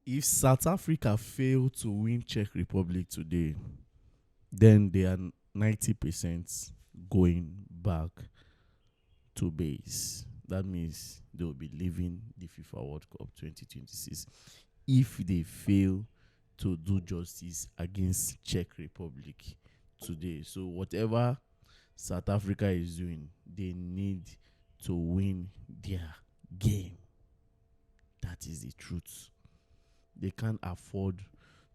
If South Africa fail to win Czech Republic today, then they are 90% going back to base. That means they will be leaving the FIFA World Cup 2026 if they fail to do justice against Czech Republic today. So whatever South Africa is doing, they need to win their game. That is the truth. They can't afford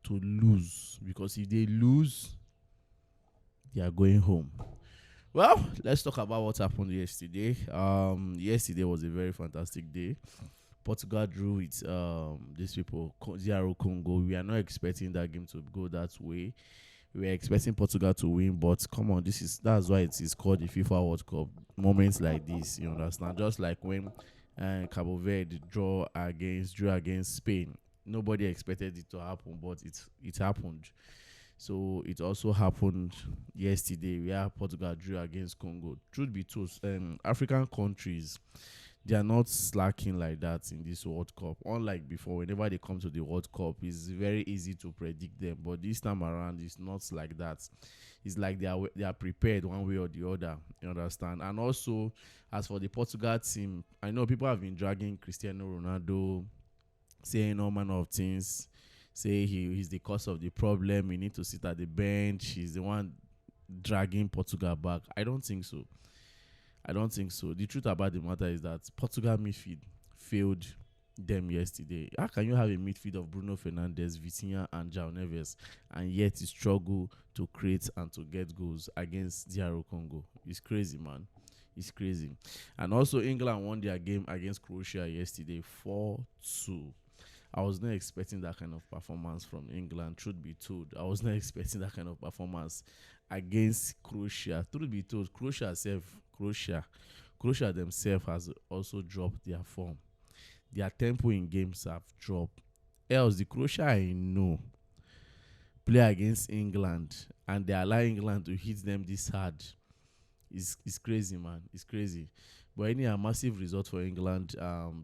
to lose, because if they lose, they are going home. Well, let's talk about what happened yesterday. Yesterday was a very fantastic day. Portugal drew with these people, DR Congo. We are not expecting that game to go that way. We were expecting Portugal to win, but come on, that's why it is called the FIFA World Cup. Moments like this, you understand? Just like when Cabo Verde drew against Spain. Nobody expected it to happen, but it happened. So it also happened yesterday where Portugal drew against Congo. Truth be told, African countries, they are not slacking like that in this World Cup. Unlike before, whenever they come to the World Cup, it's very easy to predict them. But this time around, it's not like that. It's like they are prepared one way or the other. You understand? And also, as for the Portugal team, I know people have been dragging Cristiano Ronaldo, saying all manner of things. Say he's the cause of the problem. We need to sit at the bench. He's the one dragging Portugal back. I don't think so. The truth about the matter is that Portugal midfield failed them yesterday. How can you have a midfield of Bruno Fernandez, Vitinha, and João Neves, and yet you struggle to create and to get goals against DR Congo? It's crazy, man. It's crazy. And also, England won their game against Croatia yesterday 4-2. I was not expecting that kind of performance from England, truth be told. I was not expecting that kind of performance against Croatia. Truth be told, Croatia themselves has also dropped their form. Their tempo in games have dropped. Else, the Croatia I know play against England and they allow England to hit them this hard. It's crazy, man. It's crazy. But anyhow, massive result for England.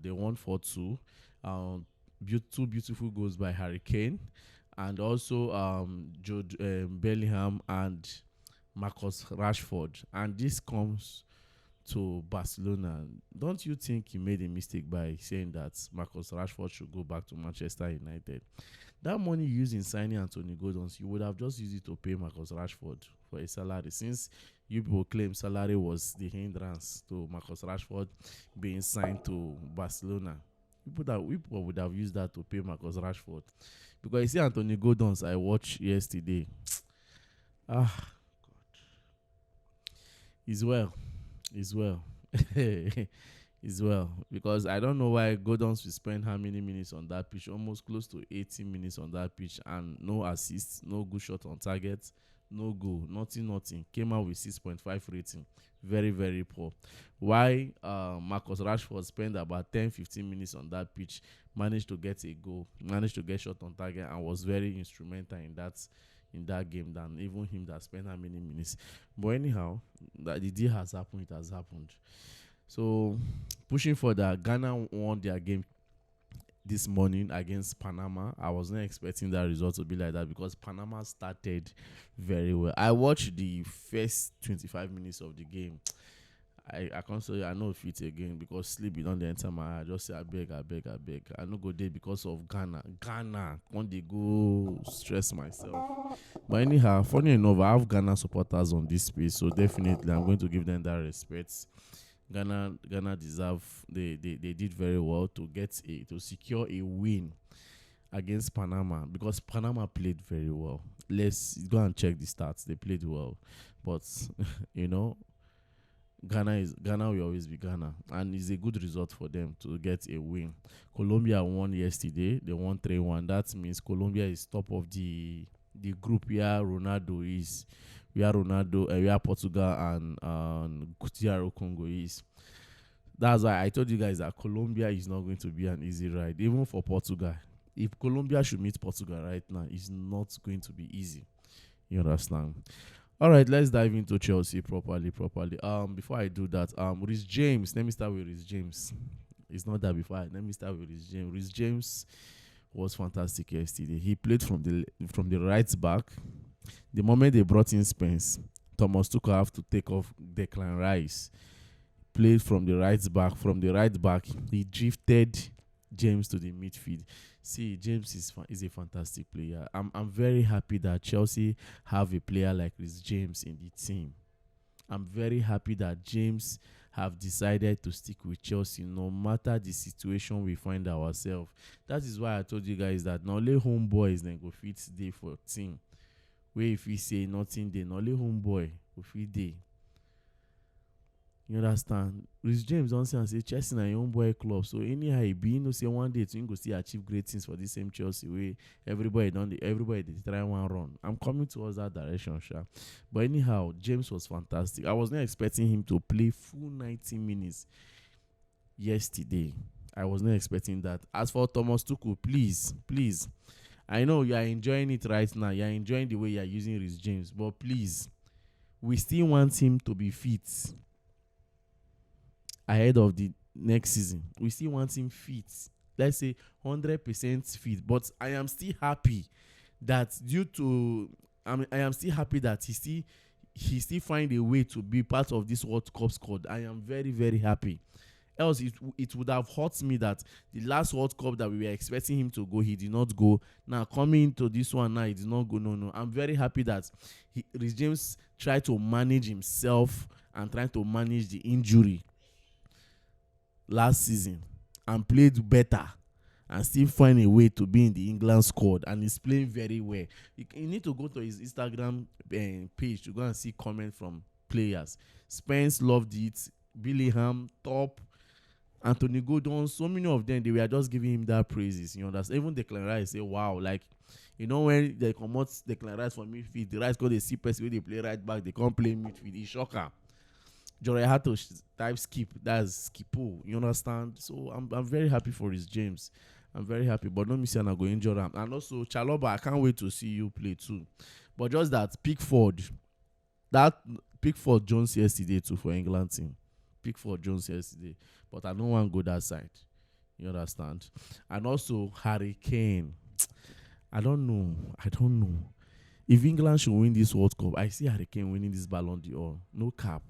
They won 4-2. Two beautiful goals by Harry Kane, and also Jude Bellingham and Marcus Rashford. And this comes to Barcelona. Don't you think he made a mistake by saying that Marcus Rashford should go back to Manchester United? That money used in signing Antony Gordons, you would have just used it to pay Marcus Rashford for a salary, since you people claim salary was the hindrance to Marcus Rashford being signed to Barcelona. People would have used that to pay Marcus Rashford. Because you see Antony Gordons I watched yesterday. God. He's well. He's well. Because I don't know why Gordons will spend how many minutes on that pitch. Almost close to 80 minutes on that pitch. And no assists, no good shot on target, no goal, nothing. Came out with 6.5 rating. Very, very poor. Why Marcus Rashford spent about 10-15 minutes on that pitch, managed to get a goal, managed to get shot on target, and was very instrumental in that game than even him that spent how many minutes. But anyhow, the deal has happened. It has happened. So pushing further, Ghana won their game this morning against Panama. I was not expecting that result to be like that because Panama started very well. I watched the first 25 minutes of the game. I can't say I know fit again because sleep don't enter my eye. I just say I beg. I no go there because of Ghana. When they go stress myself. But anyhow, funny enough, I have Ghana supporters on this space, so definitely I'm going to give them that respect. Ghana deserve. They did very well to secure a win against Panama because Panama played very well. Let's go and check the stats. They played well, but Ghana will always be Ghana, and it's a good result for them to get a win. Colombia won yesterday. They won 3-1. That means Colombia is top of the group where Ronaldo is. Where Portugal and DR Congo is. That's why I told you guys that Colombia is not going to be an easy ride, even for Portugal. If Colombia should meet Portugal right now, it's not going to be easy. You understand? All right, let's dive into Chelsea properly. Before I do that, Reece James. Let me start with Reece James. It's not that before. Let me start with Reece James. Reece James was fantastic yesterday. He played from the right back. The moment they brought in Spence, Thomas Tuchel have to take off Declan Rice. Played from the right back. From the right back, he drifted James to the midfield. See, James is a fantastic player. I'm very happy that Chelsea have a player like Reece James in the team. I'm very happy that James have decided to stick with Chelsea no matter the situation we find ourselves. That is why I told you guys that not only homeboys then go fit day for team. Where if we say nothing, they not only homeboy go fit day. You understand? Reece James don't say and say Chelsea na your own boy club. So anyhow he be, say one day to go see achieve great things for this same Chelsea way everybody they try one run. I'm coming towards that direction, sha. But anyhow, James was fantastic. I was not expecting him to play full 90 minutes yesterday. I was not expecting that. As for Thomas Tuchel, please. I know you are enjoying it right now. You are enjoying the way you are using Reece James, but please, we still want him to be fit ahead of the next season. We still want him fit. Let's say 100% fit. But I am still happy that I am still happy that he still find a way to be part of this World Cup squad. I am very, very happy. Else it would have hurt me that the last World Cup that we were expecting him to go, he did not go. Now coming into this one now, he did not go. No. I'm very happy that Reece James tried to manage himself and trying to manage the injury last season and played better and still find a way to be in the England squad, and he's playing very well. You need to go to his Instagram page to go and see comments from players. Spence loved it. Bellingham, top. Antony Gordon, so many of them, they were just giving him that praises. You understand? Even Declan Rice say, wow, like, you know, when they come out Declan Rice from midfield, the Rice got the see person where they play right back, they can't play midfield. It's shocker. Jordan had to type skip. That's skipo. You understand? So I'm very happy for Reece James. I'm very happy. But don't miss go injure him. And also, Chaloba, I can't wait to see you play too. But just that Pickford Jones yesterday too for England team. Pickford Jones yesterday. But I don't want to go that side. You understand? And also, Harry Kane. I don't know. If England should win this World Cup, I see Harry Kane winning this Ballon d'Or. No cap.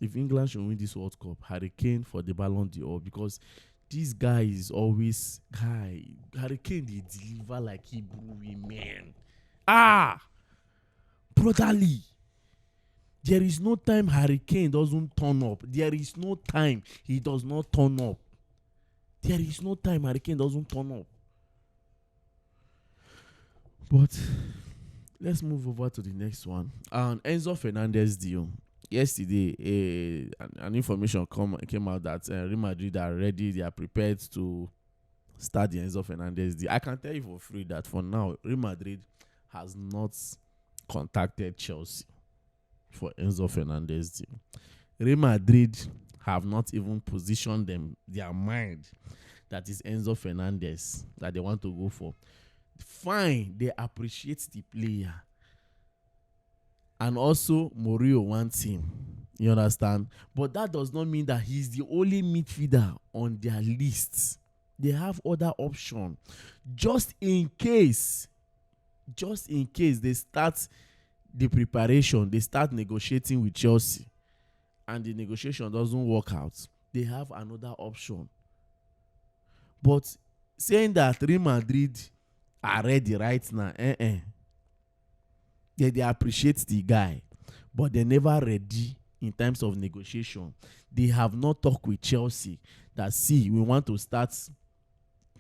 If England should win this World Cup, Harry Kane for the Ballon d'Or, because this guy is always Harry Kane, they deliver like Hebrew women. Brotherly. There is no time Harry Kane doesn't turn up. There is no time he does not turn up. There is no time Harry Kane doesn't turn up. But let's move over to the next one. Enzo Fernandez deal. Yesterday, an information came out that Real Madrid are ready. They are prepared to start the Enzo Fernandez deal. I can tell you for free that for now, Real Madrid has not contacted Chelsea for Enzo Fernandez deal. Real Madrid have not even positioned their mind that is Enzo Fernandez that they want to go for. Fine, they appreciate the player. And also, Mourinho wants him. You understand? But that does not mean that he's the only midfielder on their list. They have other options. Just in case they start the preparation, they start negotiating with Chelsea, and the negotiation doesn't work out, they have another option. But saying that Real Madrid are ready right now, they appreciate the guy, but they're never ready in terms of negotiation. They have not talked with Chelsea that, see, we want to start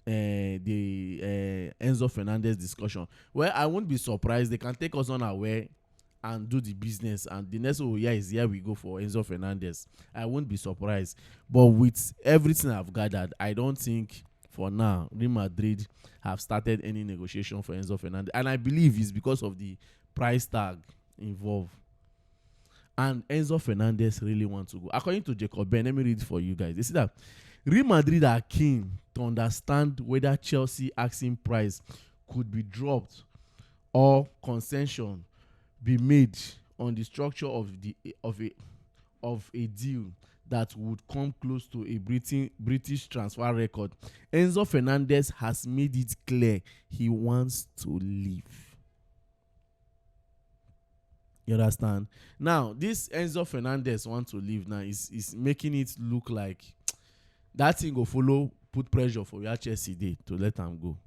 the Enzo Fernandez discussion. Well, I won't be surprised. They can take us unaware and do the business, and the next year is here we go for Enzo Fernandez. I won't be surprised. But with everything I've gathered, I don't think for now Real Madrid have started any negotiation for Enzo Fernandez, and I believe it's because of the price tag involved. And Enzo Fernandez really wants to go. According to Jacob Ben, let me read it for you guys. They say that Real Madrid are keen to understand whether Chelsea asking price could be dropped or concession be made on the structure of a deal that would come close to a British transfer record. Enzo Fernandez has made it clear he wants to leave. You understand? Now, this Enzo Fernandez wants to leave now is making it look like that thing go follow, put pressure for your Chelsea day to let him go.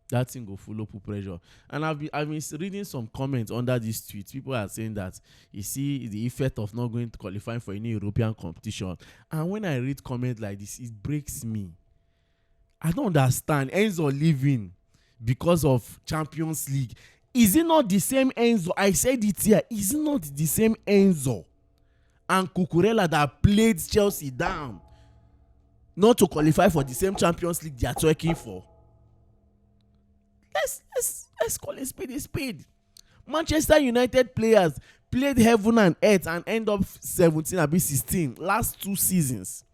That thing go follow, put pressure. And I've been reading some comments under this tweet. People are saying that you see the effect of not going to qualify for any European competition. And when I read comments like this, it breaks me. I don't understand. Enzo leaving because of Champions League. Is it not the same Enzo? I said it here. Is it not the same Enzo and Cucurella that played Chelsea down not to qualify for the same Champions League they are talking for? Let's call a spade a spade. Manchester United players played heaven and earth and end up 17 or 16 last 2 seasons.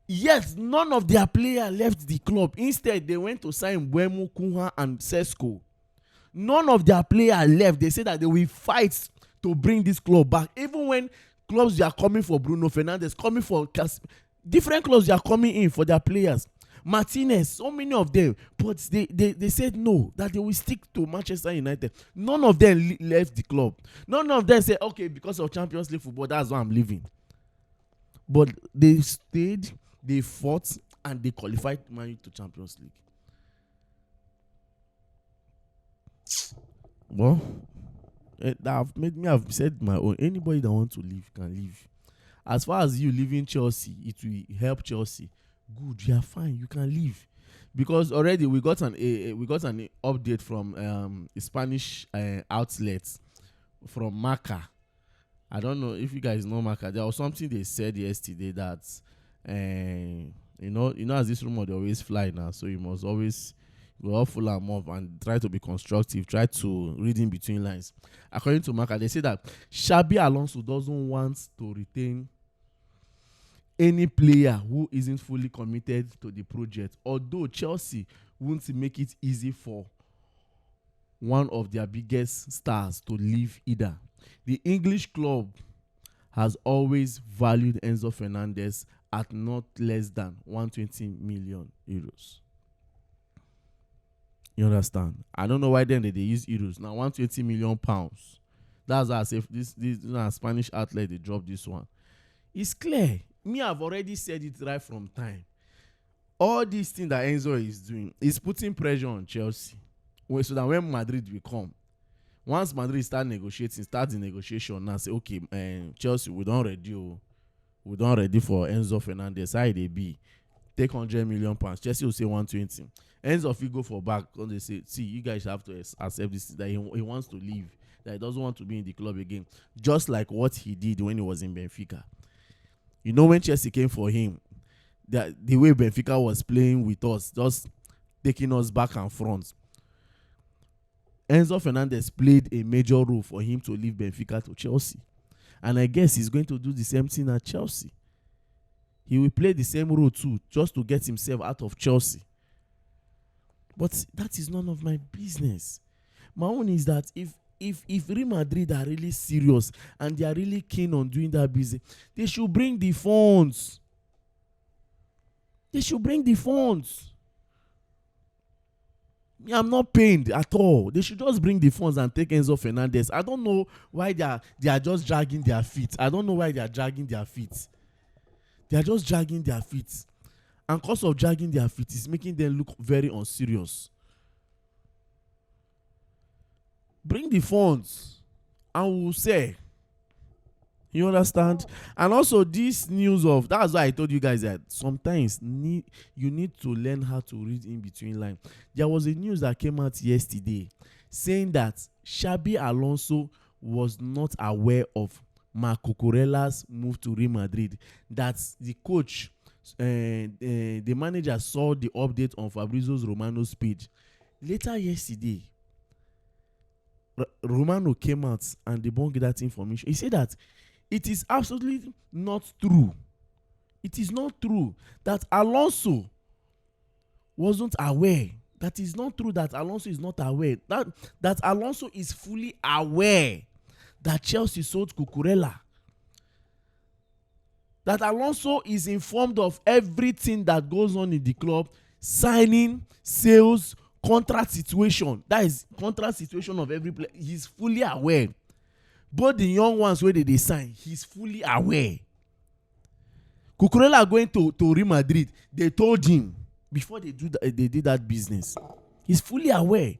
Yes, none of their players left the club. Instead, they went to sign Buemo, Kunha, and Sesko. None of their players left. They said that they will fight to bring this club back. Even when clubs they are coming for Bruno Fernandes, coming for different clubs they are coming in for their players. Martinez, so many of them, but they said no, that they will stick to Manchester United. None of them left the club. None of them said, okay, because of Champions League football, that's why I'm leaving. But they stayed, they fought, and they qualified Man U to Champions League. Well, I've said my own. Anybody that wants to leave can leave. As far as you leaving Chelsea, it will help Chelsea. Good, you are fine. You can leave, because already we got an update from a Spanish outlet from Marca. I don't know if you guys know Marca. There was something they said yesterday that you know as this rumor they always fly now, so you must always go all full them up and try to be constructive. Try to read in between lines. According to Marca, they say that Xabi Alonso doesn't want to retain any player who isn't fully committed to the project, although Chelsea won't make it easy for one of their biggest stars to leave either. The English club has always valued Enzo Fernandez at not less than 120 million euros. You understand? I don't know why then they use euros. Now 120 million pounds. That's why I say this Spanish outlet they dropped this one. It's clear. Me, I've already said it right from time. All these things that Enzo is doing is putting pressure on Chelsea. So that when Madrid will come, once Madrid start the negotiation now, say, okay, Chelsea, we don't ready for Enzo Fernandez. How they be? Take 100 million pounds. Chelsea will say 120. Enzo will go for back. When they say, see, you guys have to accept this, that he wants to leave, that he doesn't want to be in the club again. Just like what he did when he was in Benfica. You know, when Chelsea came for him, the way Benfica was playing with us, just taking us back and front. Enzo Fernandez played a major role for him to leave Benfica to Chelsea. And I guess he's going to do the same thing at Chelsea. He will play the same role too, just to get himself out of Chelsea. But that is none of my business. My own is that if Real Madrid are really serious and they are really keen on doing that business, they should bring the funds. They should bring the funds. I'm not pained at all. They should just bring the funds and take Enzo Fernandez. I don't know why they are just dragging their feet. I don't know why they are dragging their feet. They are just dragging their feet. And because of dragging their feet, it's making them look very unserious. Bring the funds and we'll say. You understand? And also this news of, that's why I told you guys that sometimes you need to learn how to read in between lines. There was a news that came out yesterday saying that Xabi Alonso was not aware of Marco Cucurella's move to Real Madrid. That the coach, the manager saw the update on Fabrizio Romano's page. Later yesterday, Romano came out and debunked that information. He said that it is absolutely not true. It is not true that Alonso wasn't aware. That is not true that Alonso is not aware. That Alonso is fully aware that Chelsea sold Cucurella. That Alonso is informed of everything that goes on in the club, signing, sales, contract situation. That is contract situation of every player. He's fully aware. Both the young ones where they sign, he's fully aware. Cucurella going to Real Madrid. They told him before they did that business. He's fully aware.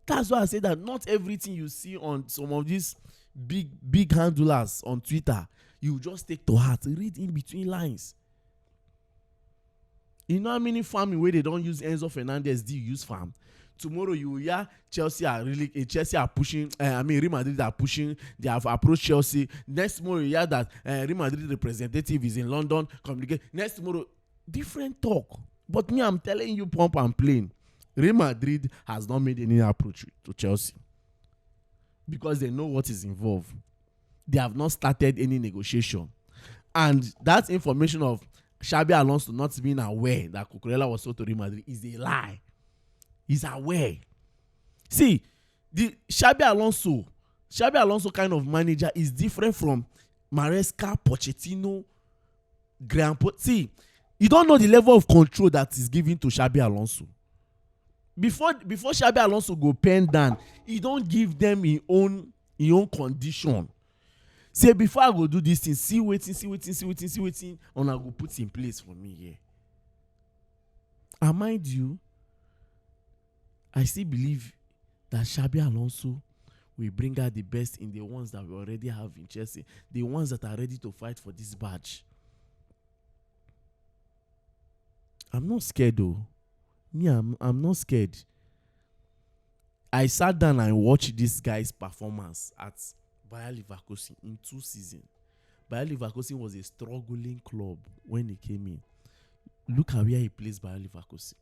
That's why I say that not everything you see on some of these big handlers on Twitter, you just take to heart. Read in between lines. You know how many farming where they don't use Enzo Fernandez do use farm? Tomorrow you will hear Chelsea are pushing. Real Madrid are pushing. They have approached Chelsea. Next tomorrow you hear that Real Madrid representative is in London. Communicate. Next tomorrow, different talk. But me, I'm telling you, pump and plain. Real Madrid has not made any approach to Chelsea because they know what is involved. They have not started any negotiation, and that information of Xabi Alonso not being aware that Cucurella was sold to Real Madrid is a lie. He's aware. See, the Xabi Alonso kind of manager is different from Maresca, Pochettino, Graham. See, you don't know the level of control that is given to Xabi Alonso. Before Xabi Alonso go pen down, he don't give them his own condition. Say, before I go do this thing, see waiting, and I go put in place for me here. And mind you, I still believe that Xabi Alonso will bring out the best in the ones that we already have in Chelsea, the ones that are ready to fight for this badge. I'm not scared though. Me, I'm not scared. I sat down and watched this guy's performance at Bayer Leverkusen in 2 seasons. Bayer Leverkusen was a struggling club when he came in. Look at where he plays Bayer Leverkusen.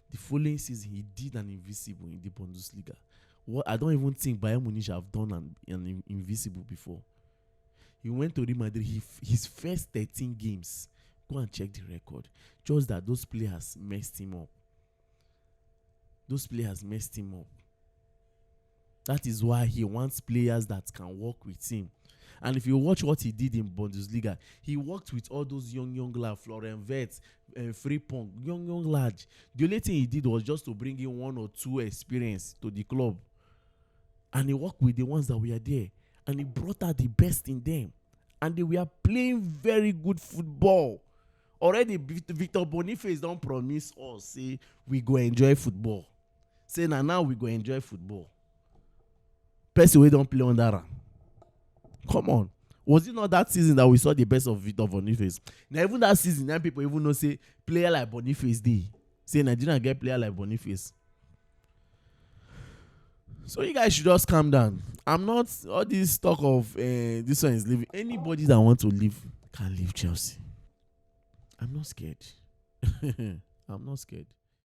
The following season, he did an invisible in the Bundesliga. What I don't even think Bayern Munich have done an invisible before. He went to Real Madrid. His first 13 games, go and check the record. Just that those players messed him up. That is why he wants players that can work with him. And if you watch what he did in Bundesliga, he worked with all those young lads, Florian Wirtz, Frimpong, young lads. The only thing he did was just to bring in 1 or 2 experience to the club. And he worked with the ones that were there. And he brought out the best in them. And they were playing very good football. Already, Victor Boniface don't promise us, say, we go enjoy football. Say, now we go enjoy football. Person we don't play on that. Come on. Was it not that season that we saw the best of Victor Boniface? Now, even that season, then people even know, say, player like Boniface did. Say, Nigeria get player like Boniface. So you guys should just calm down. I'm not, all this talk of this one is leaving. Anybody that wants to leave can leave Chelsea. I'm not scared. I'm not scared.